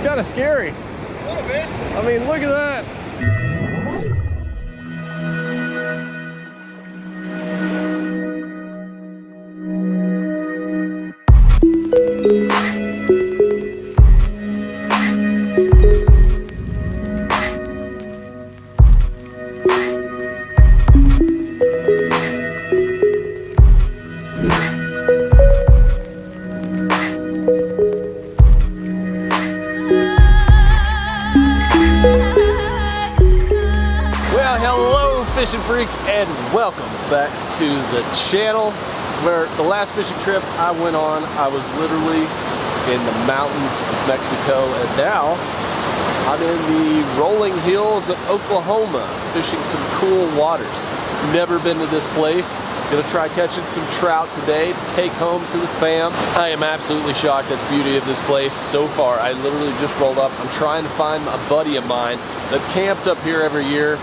It's kind of scary. A little bit. I mean, look at that. Fishing freaks, and welcome back to the channel. Where the last fishing trip I went on, I was literally in the mountains of Mexico, and now I'm in the rolling hills of Oklahoma fishing some cool waters. Never been to this place. Gonna try catching some trout today to take home to the fam. I am absolutely shocked at the beauty of this place so far. I literally just rolled up. I'm trying to find a buddy of mine that camps up here every year,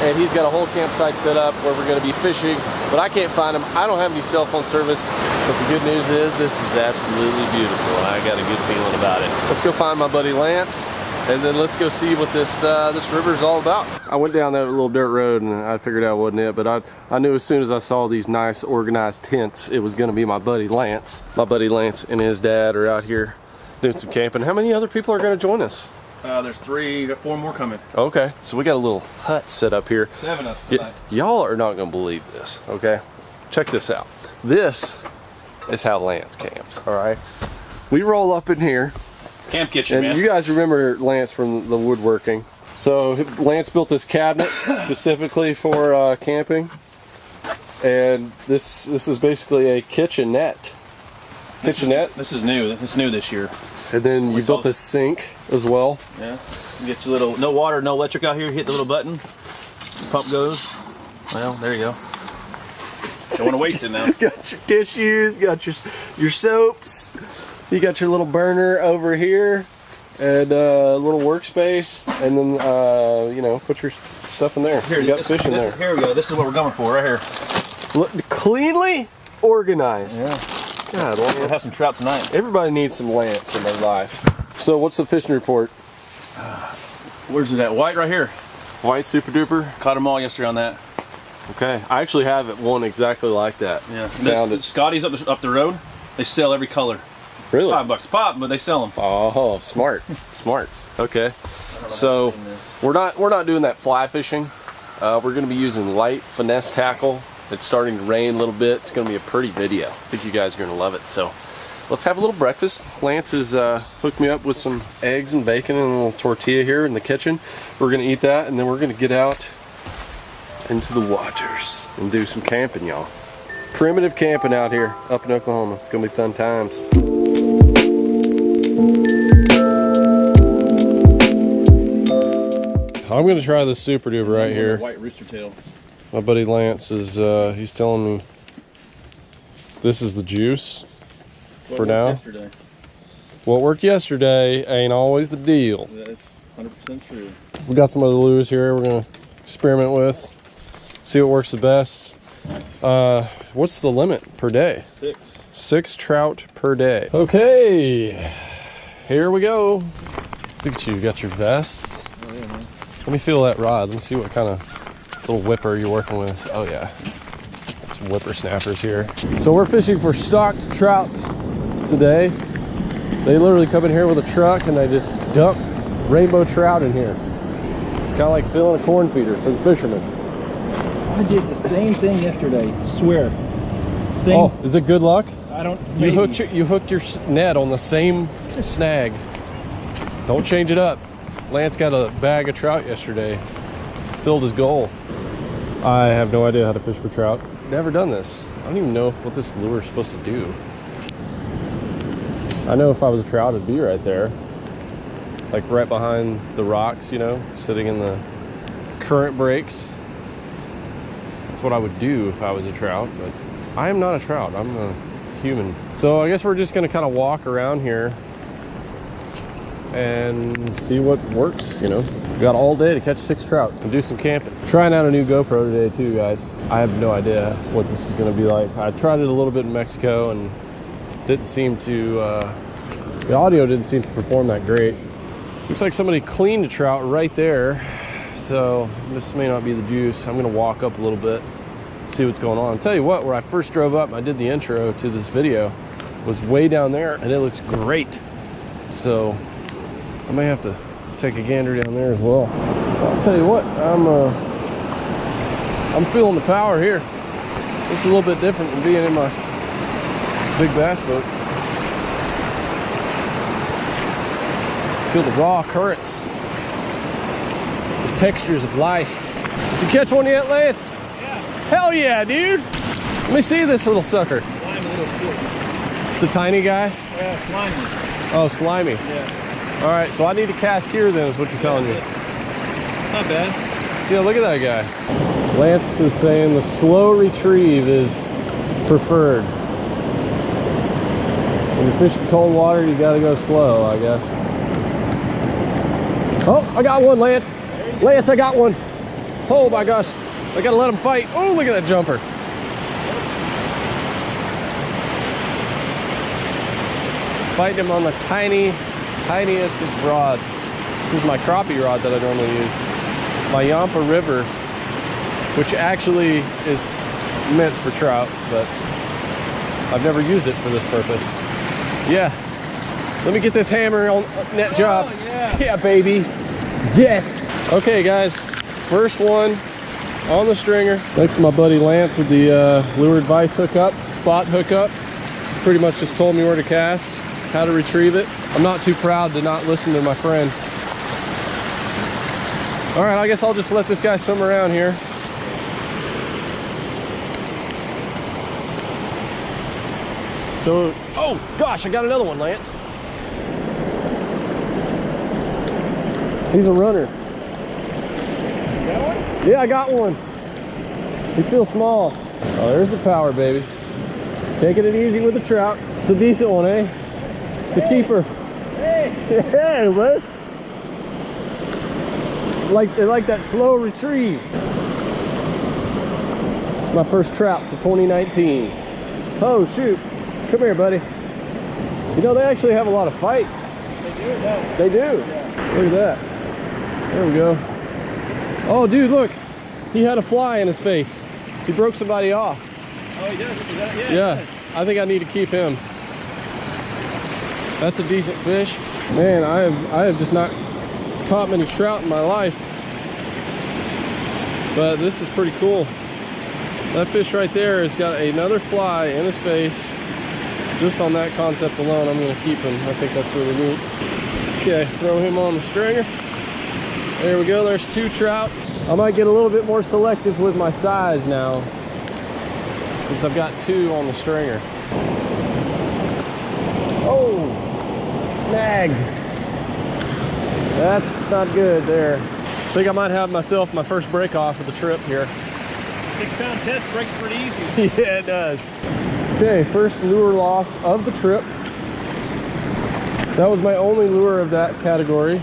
and he's got a whole campsite set up where we're gonna be fishing, but I can't find him. I don't have any cell phone service, but the good news is this is absolutely beautiful, and I got a good feeling about it. Let's go find my buddy Lance, and then let's go see what this river is all about. I went down that little dirt road, and I figured out it wasn't it, but I knew as soon as I saw these nice organized tents, it was gonna be my buddy Lance. My buddy Lance and his dad are out here doing some camping. How many other people are gonna join us? There's 3 to 4 more coming. Okay, so we got a little hut set up here. 7 of us tonight. Y'all are not gonna believe this, okay? Check this out. This is how Lance camps, all right? We roll up in here. Camp kitchen, and man. You guys remember Lance from the woodworking. So Lance built this cabinet specifically for camping. And this is basically a kitchenette. Kitchenette? This is new. It's new this year. And then you built this sink as well. Yeah. You get your little, no water, no electric out here. You hit the little button. Pump goes. Well, there you go. Don't want to waste it now. You got your tissues, you got your soaps. You got your little burner over here, and a little workspace, and then you know, put your stuff in there. Here, you got fish in there. Here we go. This is what we're going for right here. Look, cleanly organized. Yeah. God, We'll Lance. have some trout tonight. Everybody needs some Lance in their life. So what's the fishing report? Where's it at? White right here. White super duper? Caught them all yesterday on that. Okay, I actually have one exactly like that. Yeah. Found it. Scotty's up the road. They sell every color. Really? $5 a pop, but they sell them. Oh, smart, smart. Okay, so we're not doing that fly fishing. We're going to be using light finesse tackle. It's starting to rain a little bit. It's going to be a pretty video. I think you guys are going to love it. So let's have a little breakfast. Lance has hooked me up with some eggs and bacon and a little tortilla here in the kitchen. We're going to eat that, and then we're going to get out into the waters and do some camping, y'all. Primitive camping out here up in Oklahoma. It's going to be fun times. I'm going to try this super duper right here. White rooster tail. My buddy Lance is, he's telling me this is the juice for now. Yesterday. What worked yesterday ain't always the deal. That's 100% true. We got some other lures here we're going to experiment with, see what works the best. What's the limit per day? 6. 6 trout per day. Okay, here we go. Look at you, got your vests. Oh, yeah, man. Let me feel that rod. Let me see what kind of little whipper you're working with. Oh yeah, it's whippersnappers here. So we're fishing for stocked trout today. They literally come in here with a truck and they just dump rainbow trout in here. Kind of like filling a corn feeder for the fishermen. I did the same thing yesterday. Swear. Same. Oh, is it good luck? I don't. You hooked your net on the same snag. Don't change it up. Lance got a bag of trout yesterday. Filled his goal. I have no idea how to fish for trout. Never done this. I don't even know what this lure is supposed to do. I know if I was a trout, it'd be right there. Like right behind the rocks, you know, sitting in the current breaks. That's what I would do if I was a trout, but I am not a trout. I'm a human. So I guess we're just gonna kind of walk around here and see what works, you know. We got all day to catch 6 trout and do some camping. Trying out a new GoPro today too, guys. I have no idea what this is gonna be like. I tried it a little bit in Mexico and didn't seem to, the audio didn't seem to perform that great. Looks like somebody cleaned a trout right there. So this may not be the juice. I'm gonna walk up a little bit, see what's going on. I'll tell you what, where I first drove up, I did the intro to this video, was way down there, and it looks great. So I may have to take a gander down there as well. I'll tell you what, I'm feeling the power here. This is a little bit different than being in my big bass boat. Feel the raw currents, the textures of life. Did you catch one yet, Lance? Yeah. Hell yeah, dude. Let me see this little sucker. Slimy little squirt. It's a tiny guy? Yeah, slimy. Oh, slimy. Yeah. All right, so I need to cast here then is what you're telling me. Not bad. Yeah, look at that guy. Lance is saying the slow retrieve is preferred. When you're fishing cold water, you gotta go slow, I guess. Oh, I got one, Lance. Lance, I got one. Oh my gosh. I gotta let him fight. Oh, look at that jumper. Fighting him on the tiniest of rods. This is my crappie rod that I normally use. My Yampa River, which actually is meant for trout, but I've never used it for this purpose. Yeah. Let me get this hammer on net job. Oh, yeah. Yeah, baby. Yes. Okay, guys. First one on the stringer. Thanks to my buddy Lance with the lure advice hookup, spot hookup. Pretty much just told me where to cast, how to retrieve it. I'm not too proud to not listen to my friend. All right, I guess I'll just let this guy swim around here. So, oh gosh, I got another one, Lance. He's a runner. Got one? Yeah, I got one. He feels small. Oh, there's the power, baby. Taking it easy with the trout. It's a decent one, eh? It's a keeper. Hey! Yeah, man. They like that slow retrieve. It's my first trout, so 2019. Oh, shoot. Come here, buddy. You know, they actually have a lot of fight. They do, no? They do. Yeah. Look at that. There we go. Oh, dude, look. He had a fly in his face. He broke somebody off. Oh, he does? Is that, yeah. Yeah, I think I need to keep him. That's a decent fish. Man, I have just not caught many trout in my life. But this is pretty cool. That fish right there has got another fly in his face. Just on that concept alone, I'm gonna keep him. I think that's really neat. Okay, throw him on the stringer. There we go, there's 2 trout. I might get a little bit more selective with my size now, since I've got 2 on the stringer. Oh, snagged. That's not good there. I think I might have myself my first break off of the trip here. 6-pound test breaks pretty easy. Yeah, it does. Okay, first lure loss of the trip. That was my only lure of that category.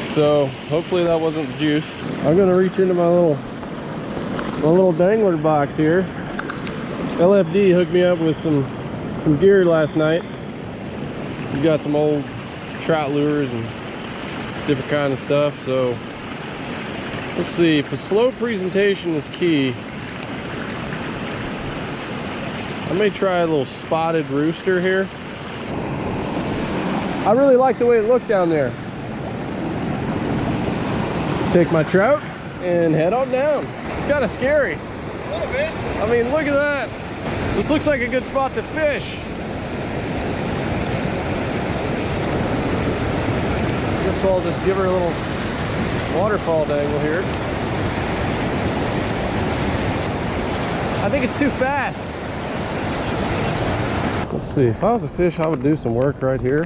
So hopefully that wasn't the juice. I'm gonna reach into my little dangler box here. LFD hooked me up with some gear last night. We've got some old trout lures and different kind of stuff. So let's see, if a slow presentation is key, I may try a little spotted rooster here. I really like the way it looked down there. Take my trout and head on down. It's kind of scary. A little bit. I mean, look at that. This looks like a good spot to fish. I guess I'll just give her a little waterfall dangle here. I think it's too fast. Let's see, if I was a fish, I would do some work right here.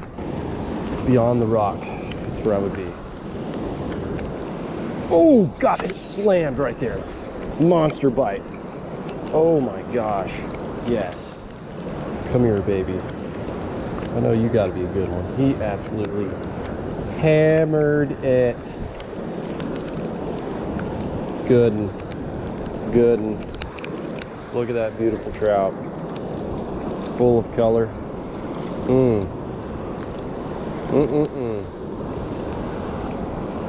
Beyond the rock, that's where I would be. Oh, God, it slammed right there. Monster bite. Oh my gosh, yes. Come here, baby. I know you gotta be a good one. He absolutely hammered it. Good one. Good one. Look at that beautiful trout. Full of color.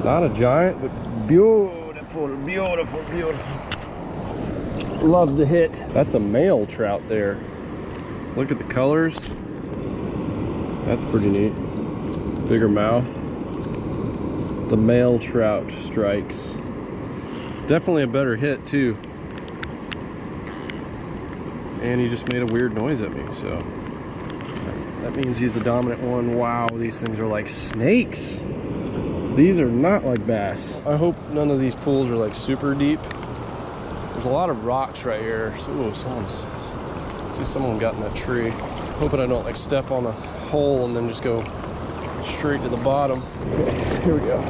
Not a giant, but beautiful, beautiful, beautiful. Love the hit. That's a male trout there. Look at the colors. That's pretty neat. Bigger mouth. The male trout strikes. Definitely a better hit too. And he just made a weird noise at me, so that means he's the dominant one. Wow, these things are like snakes. These are not like bass. I hope none of these pools are like super deep. There's a lot of rocks right here. Ooh, see someone got in that tree. Hoping I don't like step on a hole and then just go straight to the bottom. Okay, here we go.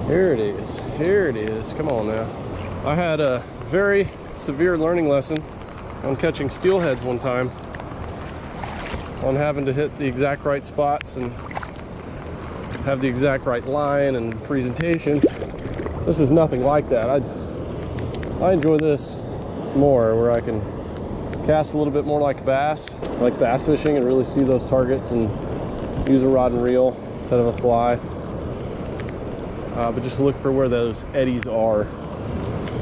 Here it is. Here it is. Come on now. I had a very severe learning lesson on catching steelheads one time, on having to hit the exact right spots and have the exact right line and presentation. This is nothing like that. I enjoy this more, where I can cast a little bit more like bass fishing, and really see those targets and use a rod and reel instead of a fly. But just look for where those eddies are.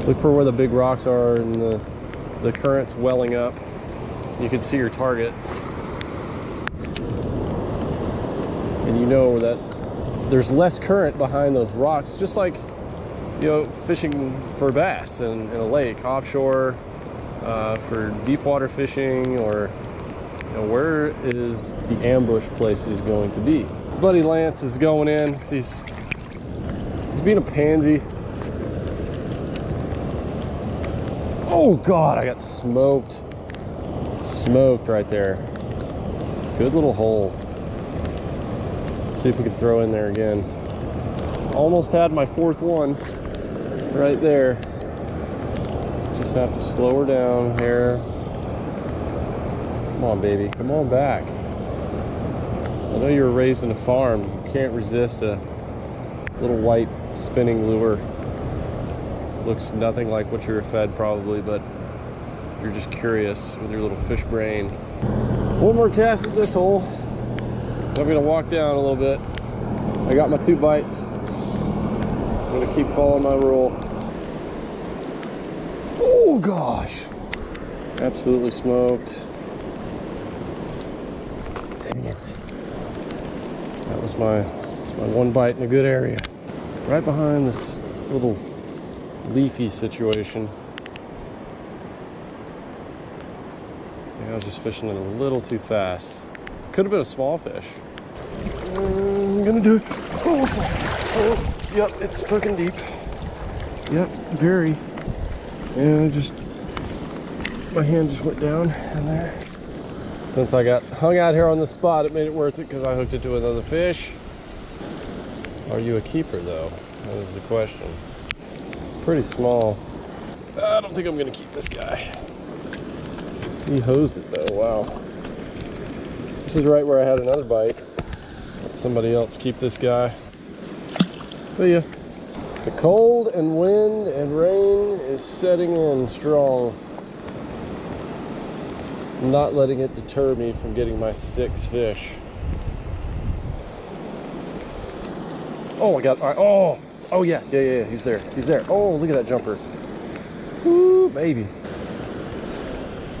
Look for where the big rocks are and the currents welling up. You can see your target. And you know where that there's less current behind those rocks, just like, you know, fishing for bass in a lake, offshore, for deep water fishing, or, you know, where is the ambush place is going to be. Buddy Lance is going in because he's being a pansy. Oh God, I got smoked right there. Good little hole. See if we can throw in there again. Almost had my fourth one right there. Just have to slow her down here. Come on, baby, come on back. I know you were raised in a farm. You can't resist a little white spinning lure. Looks nothing like what you were fed probably, but you're just curious with your little fish brain. One more cast at this hole. I'm gonna walk down a little bit. I got my 2 bites. I'm gonna keep following my rule. Oh gosh, absolutely smoked. Dang it. That was my 1 bite in a good area. Right behind this little leafy situation. Yeah, I was just fishing it a little too fast. Could have been a small fish. I'm gonna do it. Oh, yep, it's fucking deep. Yep, very. And my hand just went down in there. Since I got hung out here on the spot, it made it worth it because I hooked it to another fish. Are you a keeper though? That is the question. Pretty small. I don't think I'm gonna keep this guy. He hosed it though, wow. This is right where I had another bite. Let somebody else keep this guy. See ya. The cold and wind and rain is setting in strong. I'm not letting it deter me from getting my 6 fish. Oh my God, all right. Oh yeah, he's there. Oh, look at that jumper. Woo, baby.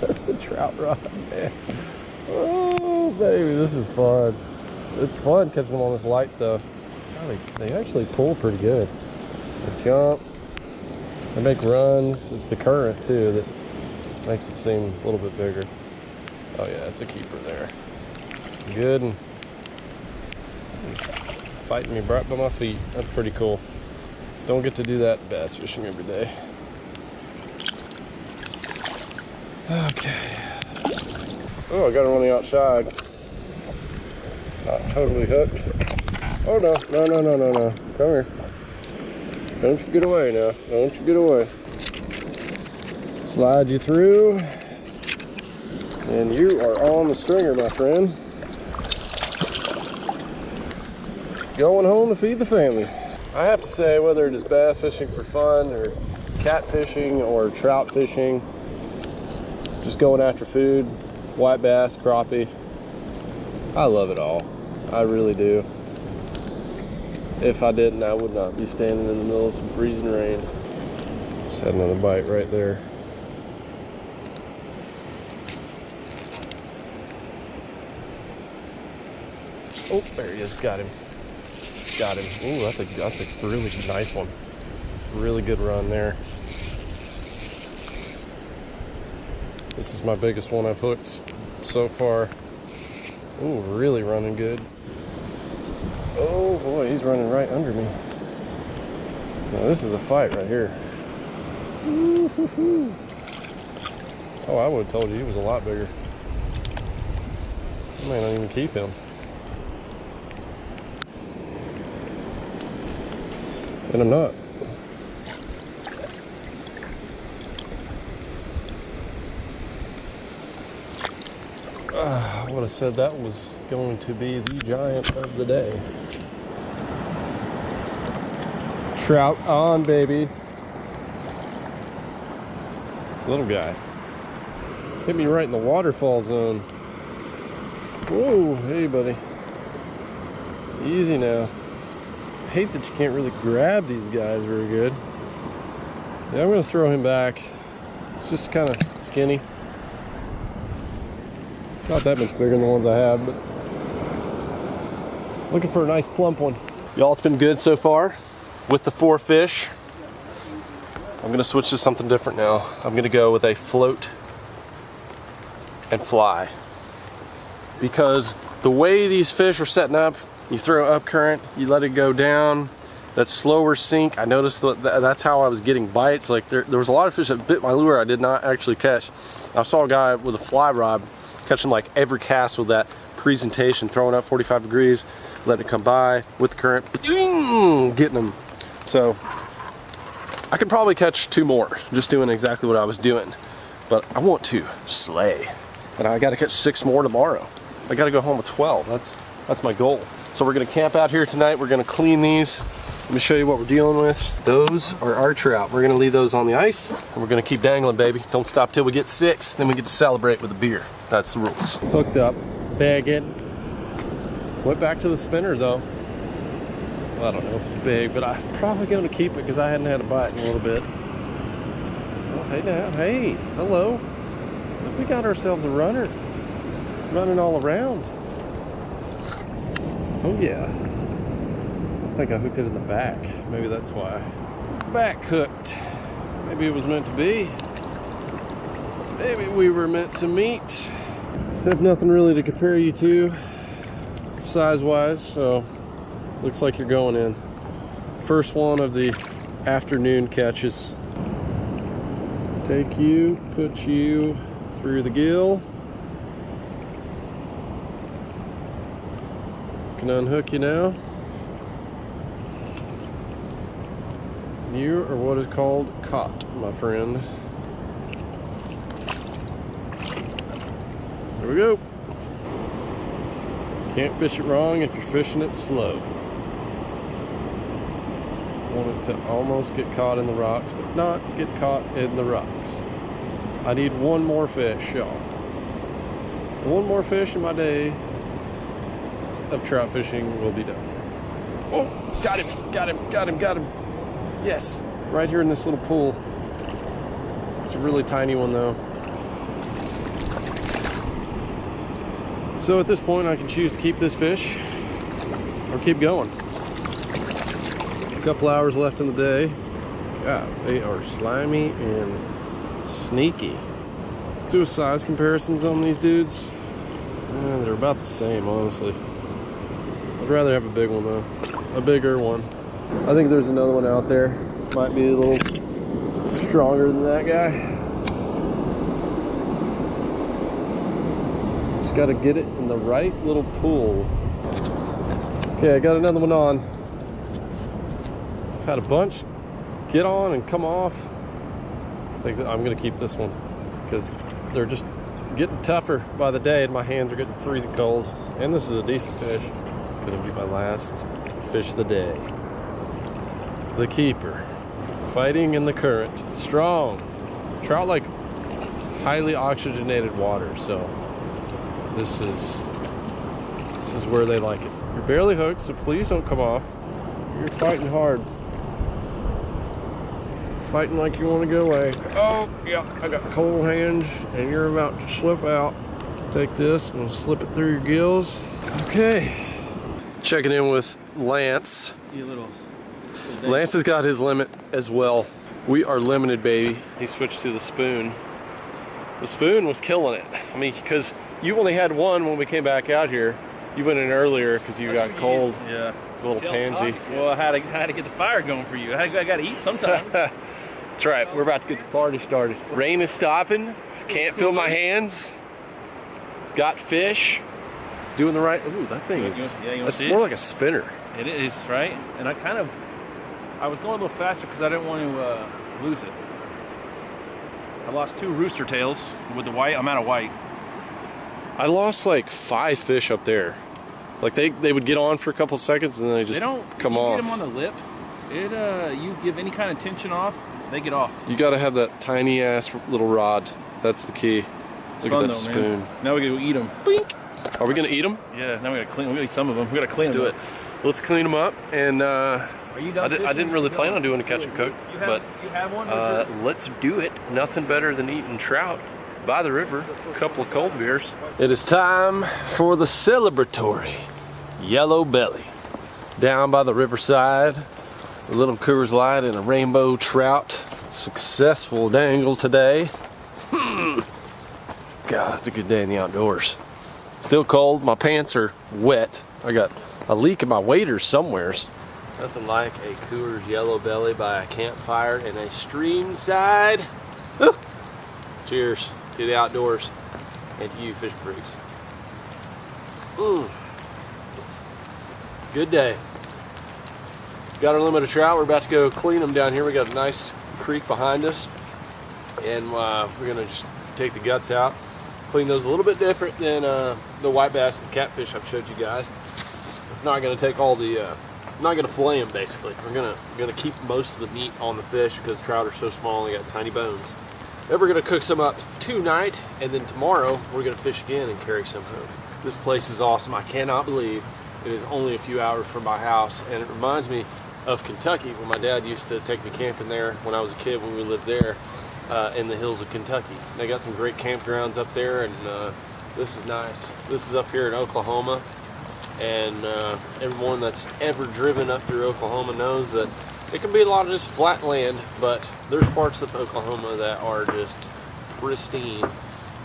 That's the trout rod, man. Oh, baby, this is fun. It's fun catching them on this light stuff. God, they actually pull pretty good. They jump, they make runs. It's the current too that makes them seem a little bit bigger. Oh yeah, it's a keeper there. Good, and he's fighting me right by my feet. That's pretty cool. Don't get to do that bass fishing every day. Okay. Oh, I got him on the outside. Not totally hooked. Oh no. Come here. Don't you get away now. Don't you get away. Slide you through. And you are on the stringer, my friend. Going home to feed the family. I have to say, whether it is bass fishing for fun or catfishing or trout fishing, just going after food, white bass, crappie, I love it all. I really do. If I didn't, I would not be standing in the middle of some freezing rain. Just had another bite right there. Oh, there he is. Got him. Got him. Ooh, that's a really nice one. Really good run there. This is my biggest one I've hooked so far. Ooh, really running good. Oh boy, he's running right under me. Now this is a fight right here. Ooh-hoo-hoo. Oh, I would have told you he was a lot bigger. I may not even keep him. And I'm not. I would have said that was going to be the giant of the day. Trout on, baby. Little guy. Hit me right in the waterfall zone. Whoa, hey buddy. Easy now. I hate that you can't really grab these guys very good. Yeah, I'm gonna throw him back. It's just kind of skinny. Not that much bigger than the ones I have, but looking for a nice plump one. Y'all, it's been good so far with the 4 fish. I'm gonna switch to something different now. I'm gonna go with a float and fly. Because the way these fish are setting up, you throw up current, you let it go down, that slower sink. I noticed that's how I was getting bites. Like there was a lot of fish that bit my lure I did not actually catch. I saw a guy with a fly rod catching like every cast with that presentation, throwing up 45 degrees, letting it come by with the current, getting them. So I could probably catch 2 more just doing exactly what I was doing, but I want to slay. And I got to catch 6 more tomorrow. I got to go home with 12. That's my goal. So we're gonna camp out here tonight. We're gonna clean these. Let me show you what we're dealing with. Those are our trout. We're gonna leave those on the ice and we're gonna keep dangling, baby. Don't stop till we get 6, then we get to celebrate with a beer. That's the rules. Hooked up, bagging. Went back to the spinner though. Well, I don't know if it's big, but I'm probably gonna keep it because I hadn't had a bite in a little bit. Oh, hey now, hey, hello. We got ourselves a runner. Running all around. Oh yeah. I think I hooked it in the back. Maybe that's why. Back hooked. Maybe it was meant to be. Maybe we were meant to meet. I have nothing really to compare you to size-wise, so looks like you're going in. First one of the afternoon catches. Take you, put you through the gill. Can unhook you now. You are what is called caught, my friend. There we go. Can't fish it wrong if you're fishing it slow. Want it to almost get caught in the rocks, but not to get caught in the rocks. I need 1 more fish, y'all. 1 more fish in my day of trout fishing will be done. Oh, got him, got him, got him, got him. Yes, right here in this little pool. It's a really tiny one though. So at this point I can choose to keep this fish or keep going. A couple hours left in the day. God, they are slimy and sneaky. Let's do a size comparisons on these dudes. They're about the same, honestly. I'd rather have a big one though, a bigger one. I think there's another one out there. Might be a little stronger than that guy. Just gotta get it in the right little pool. Okay, I got another one on. I've had a bunch get on and come off. I think that I'm gonna keep this one because they're just getting tougher by the day and my hands are getting freezing cold. And this is a decent fish. This is gonna be my last fish of the day. The keeper, fighting in the current, strong. Trout like highly oxygenated water, so this is where they like it. You're barely hooked, so please don't come off. You're fighting hard. Fighting like you want to get away. Oh, yeah, I got cold hands and you're about to slip out. Take this and slip it through your gills. Okay. Checking in with Lance. Lance has got his limit as well. We are limited, baby. He switched to the spoon. The spoon was killing it. I mean, because you only had one when we came back out here. You went in earlier because you got cold. Yeah. Little pansy. Well, I had to get the fire going for you. I got to eat sometime. That's right. We're about to get the party started. Rain is stopping. Can't feel my hands. Got fish. Doing the right. Ooh, that thing is. Yeah, that's more like a spinner. It is, right? And I was going a little faster because I didn't want to lose it. I lost 2 rooster tails with the white. I'm out of white. I lost like 5 fish up there. Like they would get on for a couple seconds and then they just come off. If you get them on the lip, you give any kind of tension off, they get off. You got to have that tiny ass little rod. That's the key. Look at that spoon. Man. Now we gotta eat them. Boink. Are we gonna eat them? Yeah. Now we gotta clean. We gotta eat some of them. We gotta clean them. Let's do it. Let's clean them up. And are you done? I didn't really plan on doing a catch and cook, but you have one. let's do it. Nothing better than eating trout by the river. A couple of cold beers. It is time for the celebratory yellow belly. Down by the riverside, a little Coors Light and a rainbow trout. Successful dangle today. God, it's a good day in the outdoors. Still cold, my pants are wet. I got a leak in my waders somewheres. Nothing like a Coors Yellow Belly by a campfire in a stream side. Woo. Cheers to the outdoors and to you fish freaks. Good day. Got our limit of trout. We're about to go clean them down here. We got a nice creek behind us, and we're gonna just take the guts out. Clean those a little bit different than the white bass and catfish I've showed you guys. Not gonna take all the, not gonna fillet them basically. We're gonna keep most of the meat on the fish because trout are so small and they got tiny bones. Then we're gonna cook some up tonight, and then tomorrow we're gonna fish again and carry some home. This place is awesome. I cannot believe it is only a few hours from my house, and it reminds me of Kentucky when my dad used to take me camping there when I was a kid when we lived there. In the hills of Kentucky. They got some great campgrounds up there, and this is nice. This is up here in Oklahoma, and everyone that's ever driven up through Oklahoma knows that it can be a lot of just flat land, but there's parts of Oklahoma that are just pristine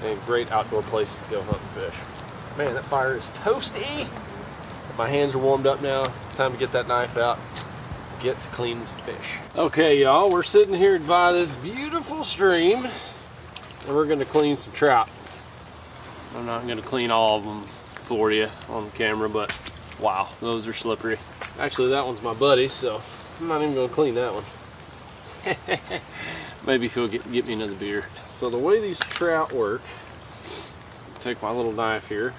and great outdoor places to go hunt and fish. Man, that fire is toasty. My hands are warmed up now. Time to get that knife out. Get to clean some fish. Okay, y'all, we're sitting here by this beautiful stream, and we're gonna clean some trout. I'm not gonna clean all of them for you on the camera, but wow, those are slippery. Actually, that one's my buddy, so I'm not even gonna clean that one. Maybe if he'll get me another beer. So the way these trout work, take my little knife here.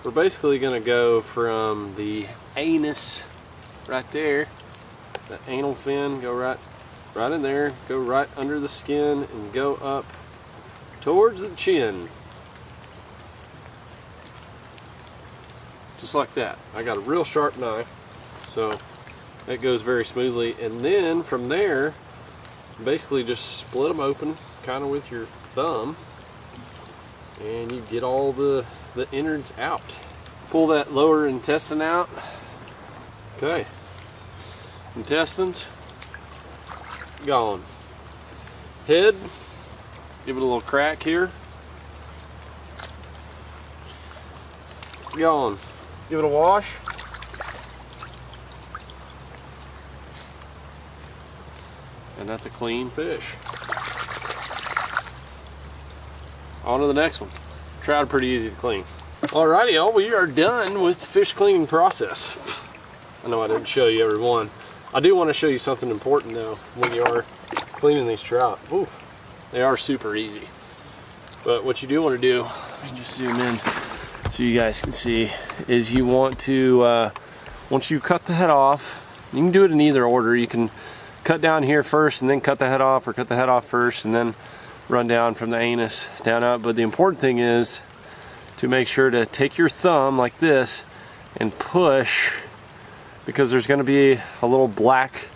We're basically gonna go from the anus right there. The anal fin, go right in there, go right under the skin and go up towards the chin. Just like that. I got a real sharp knife, so it goes very smoothly. And then from there, basically just split them open kind of with your thumb, and you get all the innards out. Pull that lower intestine out. Okay. Intestines gone. Head, give it a little crack here. Gone. Give it a wash. And that's a clean fish. On to the next one. Trout are pretty easy to clean. Alrighty, y'all, we are done with the fish cleaning process. I know I didn't show you every one. I do want to show you something important though when you are cleaning these trout. Ooh, they are super easy. But what you do want to do, just zoom in so you guys can see, is you want to, once you cut the head off, you can do it in either order. You can cut down here first and then cut the head off, or cut the head off first and then run down from the anus down out. But the important thing is to make sure to take your thumb like this and push because there's going to be a little black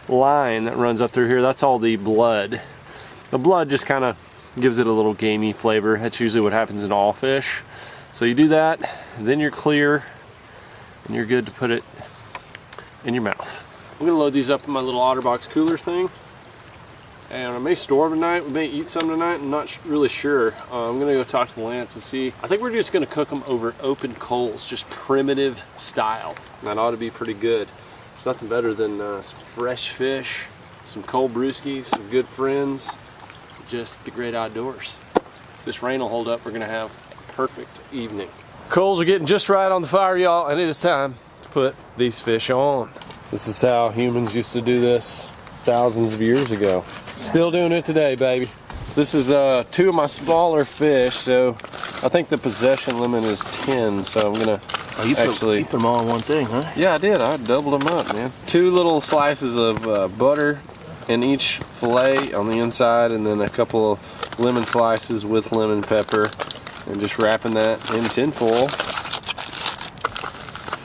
line that runs up through here. That's all the blood. The blood just kind of gives it a little gamey flavor. That's usually what happens in all fish. So you do that, then you're clear, and you're good to put it in your mouth. I'm gonna load these up in my little OtterBox cooler thing, and I may store them tonight. We may eat some tonight. I'm not really sure. I'm gonna go talk to Lance and see. I think we're just gonna cook them over open coals, just primitive style. That ought to be pretty good. There's nothing better than some fresh fish, some cold brewskis, some good friends, just the great outdoors. If this rain will hold up, we're gonna have a perfect evening. Coals are getting just right on the fire, y'all, and it is time to put these fish on. This is how humans used to do this thousands of years ago. Still doing it today, baby. This is 2 of my smaller fish, so I think the possession limit is 10, so I'm gonna you put them all in one thing, huh? Yeah, I did. I doubled them up, man. 2 little slices of butter in each fillet on the inside, and then a couple of lemon slices with lemon pepper, and just wrapping that in tinfoil.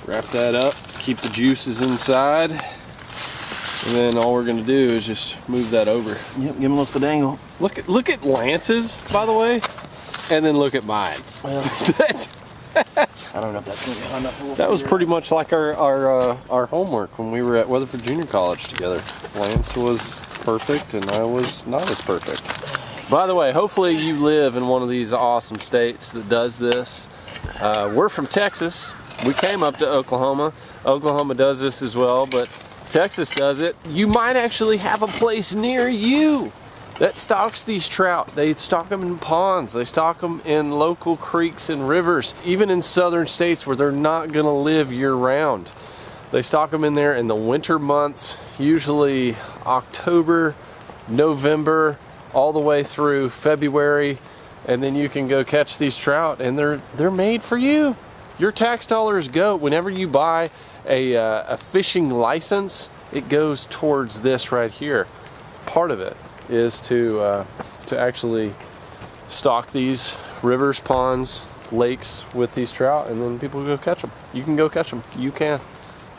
Wrap that up, keep the juices inside, and then all we're gonna do is just move that over. Yep, give him a little dangle. Look at Lance's, by the way, and then look at mine. Well, I don't know if that's gonna be enough. That was pretty much like our homework when we were at Weatherford Junior College together. Lance was perfect and I was not as perfect. By the way, hopefully you live in one of these awesome states that does this. We're from Texas. We came up to Oklahoma. Oklahoma does this as well, but Texas does it. You might actually have a place near you that stocks these trout. They stock them in ponds. They stock them in local creeks and rivers, even in southern states where they're not gonna live year round. They stock them in there in the winter months, usually October, November, all the way through February, and then you can go catch these trout, and they're made for you. Your tax dollars go, whenever you buy a fishing license, it goes towards this right here. Part of it is to actually stock these rivers, ponds, lakes with these trout, and then people go catch them. You can go catch them. You can.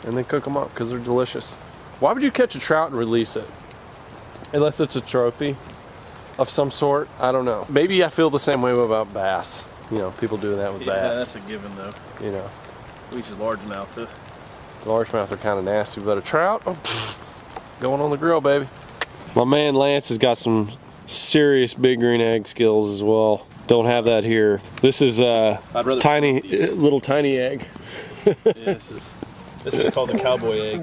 And then cook them up because they're delicious. Why would you catch a trout and release it? Unless it's a trophy of some sort. I don't know. Maybe I feel the same way about bass. You know, people do that with bass. Yeah, that's a given though. You know. At least it's largemouth too. Largemouth are kind of nasty, but a trout, oh, going on the grill, baby. My man Lance has got some serious big green egg skills as well. Don't have that here. This is a tiny, little tiny egg. Yeah, this is called the cowboy egg.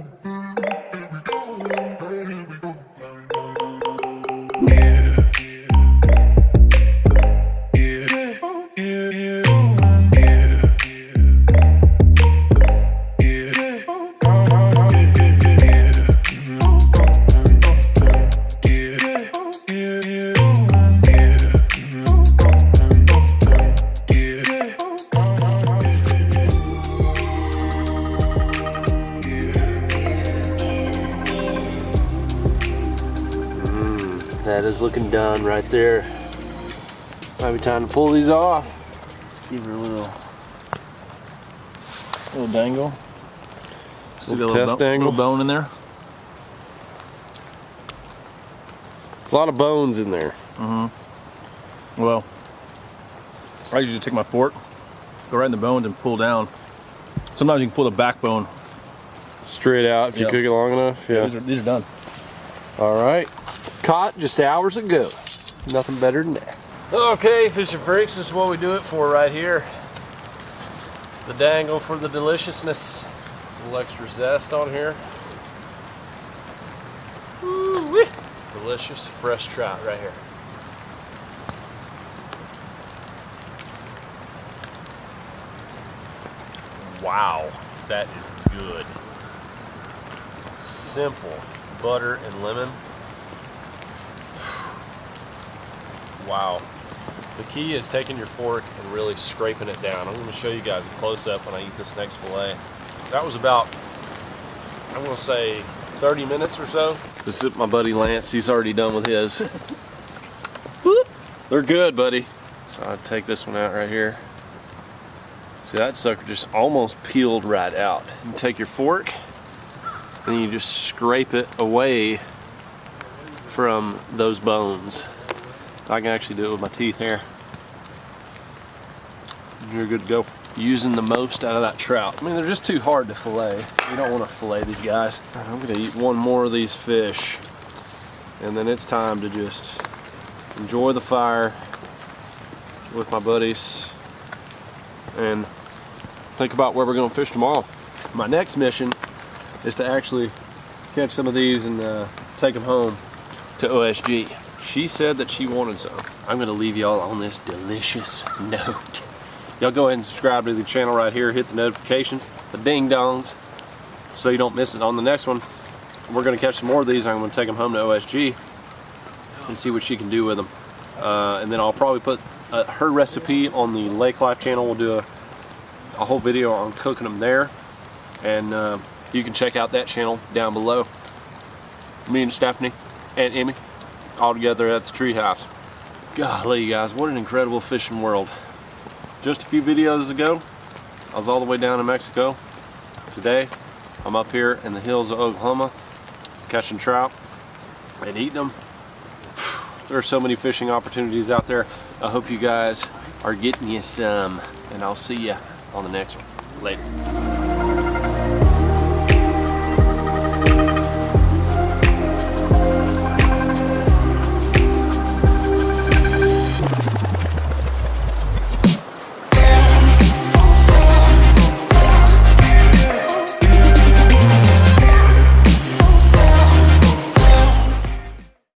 That is looking done right there. Might be time to pull these off. Give her a little dangle. Still got Little test dangle. Little bone in there. A lot of bones in there. Well, I usually take my fork, go right in the bones and pull down. Sometimes you can pull the backbone Straight out if you cook it long enough. Yeah. These are done. All right. Caught just hours ago. Nothing better than that. Okay, fishing freaks, this is what we do it for right here. The dangle for the deliciousness. A little extra zest on here. Woo-wee. Delicious fresh trout right here. Wow, that is good. Simple butter and lemon. Wow. The key is taking your fork and really scraping it down. I'm going to show you guys a close-up when I eat this next fillet. That was about, I'm going to say 30 minutes or so. This is my buddy Lance. He's already done with his. They're good, buddy. So I'll take this one out right here. See, that sucker just almost peeled right out. You take your fork and then you just scrape it away from those bones. I can actually do it with my teeth here. You're good to go. Using the most out of that trout. I mean, they're just too hard to fillet. You don't want to fillet these guys. I'm gonna eat one more of these fish, and then it's time to just enjoy the fire with my buddies and think about where we're gonna fish tomorrow. My next mission is to actually catch some of these and take them home to OSG. She said that she wanted some. I'm gonna leave y'all on this delicious note. Y'all go ahead and subscribe to the channel right here. Hit the notifications, the ding dongs, so you don't miss it on the next one. We're gonna catch some more of these. I'm gonna take them home to OSG and see what she can do with them. And then I'll probably put her recipe on the Lake Life channel. We'll do a whole video on cooking them there. And you can check out that channel down below. Me and Stephanie and Emmy all together at the treehouse. Golly, guys, what an incredible fishing world. Just a few videos ago, I was all the way down in Mexico. Today, I'm up here in the hills of Oklahoma, catching trout and eating them. There are so many fishing opportunities out there. I hope you guys are getting you some, and I'll see you on the next one. Later.